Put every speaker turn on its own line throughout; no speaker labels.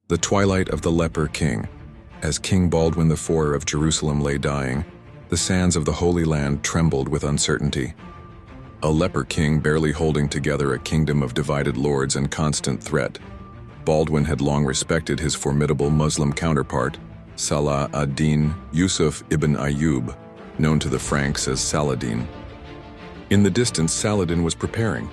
The twilight of the leper king. As King Baldwin IV of Jerusalem lay dying, the sands of the Holy Land trembled with uncertainty. A leper king barely holding together a kingdom of divided lords and constant threat. Baldwin had long respected his formidable Muslim counterpart, Saladin Yusuf ibn Ayyub, known to the Franks as Saladin. In the distance, Saladin was preparing.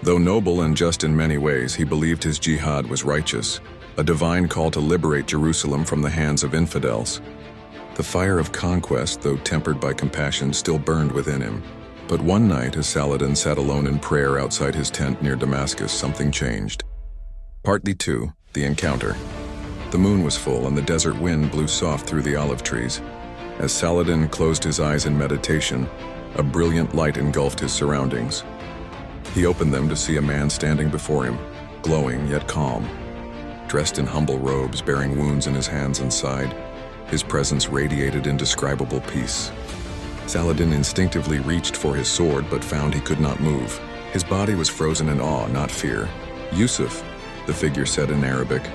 Though noble and just in many ways, he believed his jihad was righteous, a divine call to liberate Jerusalem from the hands of infidels. The fire of conquest, though tempered by compassion, still burned within him. But one night, as Saladin sat alone in prayer outside his tent near Damascus, something changed. Partly 2, the encounter. The moon was full and the desert wind blew soft through the olive trees. As Saladin closed his eyes in meditation, a brilliant light engulfed his surroundings. He opened them to see a man standing before him, glowing yet calm. Dressed in humble robes, bearing wounds in his hands and side, his presence radiated indescribable peace. Saladin instinctively reached for his sword but found he could not move. His body was frozen in awe, not fear. "Yusuf," the figure said in Arabic,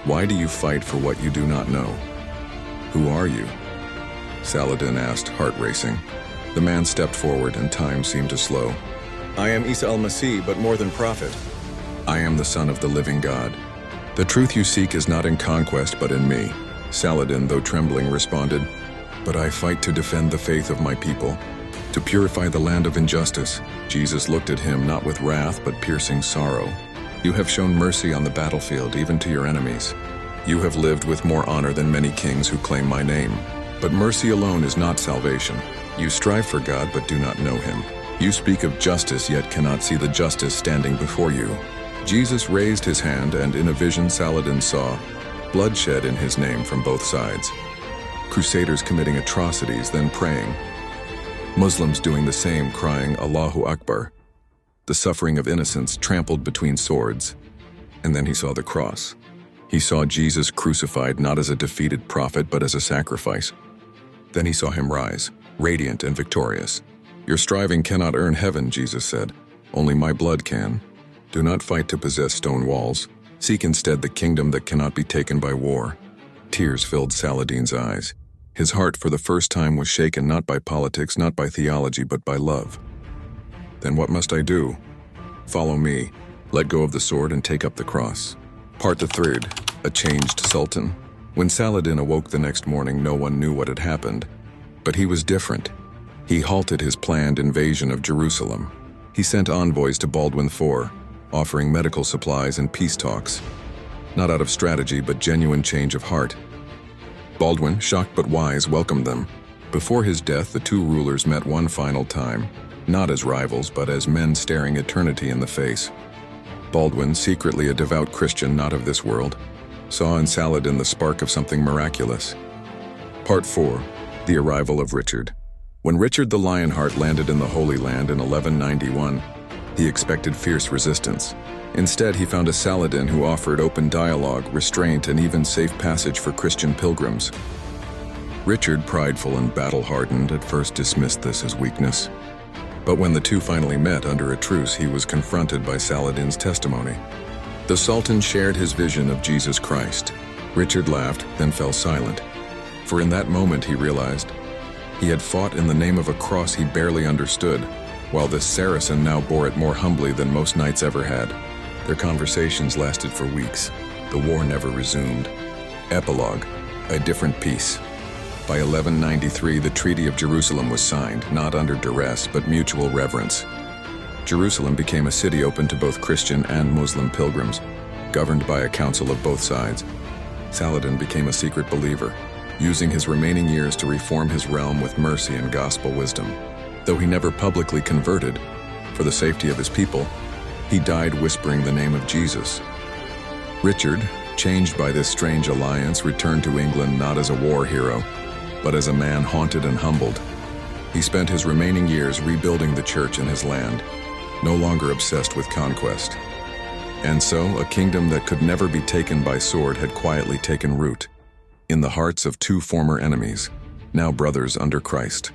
"why do you fight for what you do not know?" "Who are you?" Saladin asked, heart racing. The man stepped forward and time seemed to slow.
"I am Isa al-Masih, but more than prophet.
"I am the Son of the living God. The truth you seek is not in conquest but in me." Saladin, though trembling, responded, "But I fight to defend the faith of my people, to purify the land of injustice." Jesus looked at him not with wrath but piercing sorrow. "You have shown mercy on the battlefield, even to your enemies. You have lived with more honor than many kings who claim my name. But mercy alone is not salvation. You strive for God but do not know him. You speak of justice yet cannot see the justice standing before you." Jesus raised his hand, and in a vision Saladin saw bloodshed in his name from both sides. Crusaders committing atrocities, then praying. Muslims doing the same, crying Allahu Akbar. The suffering of innocents trampled between swords. And then he saw the cross. He saw Jesus crucified not as a defeated prophet but as a sacrifice. Then he saw him rise, radiant and victorious. "Your striving cannot earn heaven," Jesus said. "Only my blood can. Do not fight to possess stone walls. Seek instead the kingdom that cannot be taken by war." Tears filled Saladin's eyes. His heart for the first time was shaken not by politics, not by theology, but by love. "Then what must I do?" "Follow me. Let go of the sword and take up the cross." Part the 3rd, a changed sultan. When Saladin awoke the next morning, no one knew what had happened. But he was different. He halted his planned invasion of Jerusalem. He sent envoys to Baldwin IV, offering medical supplies and peace talks. Not out of strategy, but genuine change of heart. Baldwin, shocked but wise, welcomed them. Before his death, the two rulers met one final time, not as rivals, but as men staring eternity in the face. Baldwin, secretly a devout Christian not of this world, saw in Saladin the spark of something miraculous. Part 4, the arrival of Richard. When Richard the Lionheart landed in the Holy Land in 1191, he expected fierce resistance. Instead, he found a Saladin who offered open dialogue, restraint, and even safe passage for Christian pilgrims. Richard, prideful and battle-hardened, at first dismissed this as weakness. But when the two finally met under a truce, he was confronted by Saladin's testimony. The Sultan shared his vision of Jesus Christ. Richard laughed, then fell silent. For in that moment he realized he had fought in the name of a cross he barely understood, while this Saracen now bore it more humbly than most knights ever had. Their conversations lasted for weeks. The war never resumed. Epilogue, a different peace. By 1193, the Treaty of Jerusalem was signed, not under duress, but mutual reverence. Jerusalem became a city open to both Christian and Muslim pilgrims, governed by a council of both sides. Saladin became a secret believer, using his remaining years to reform his realm with mercy and gospel wisdom. Though he never publicly converted, for the safety of his people, he died whispering the name of Jesus. Richard, changed by this strange alliance, returned to England not as a war hero, but as a man haunted and humbled. He spent his remaining years rebuilding the church in his land, no longer obsessed with conquest. And so, a kingdom that could never be taken by sword had quietly taken root in the hearts of two former enemies, now brothers under Christ.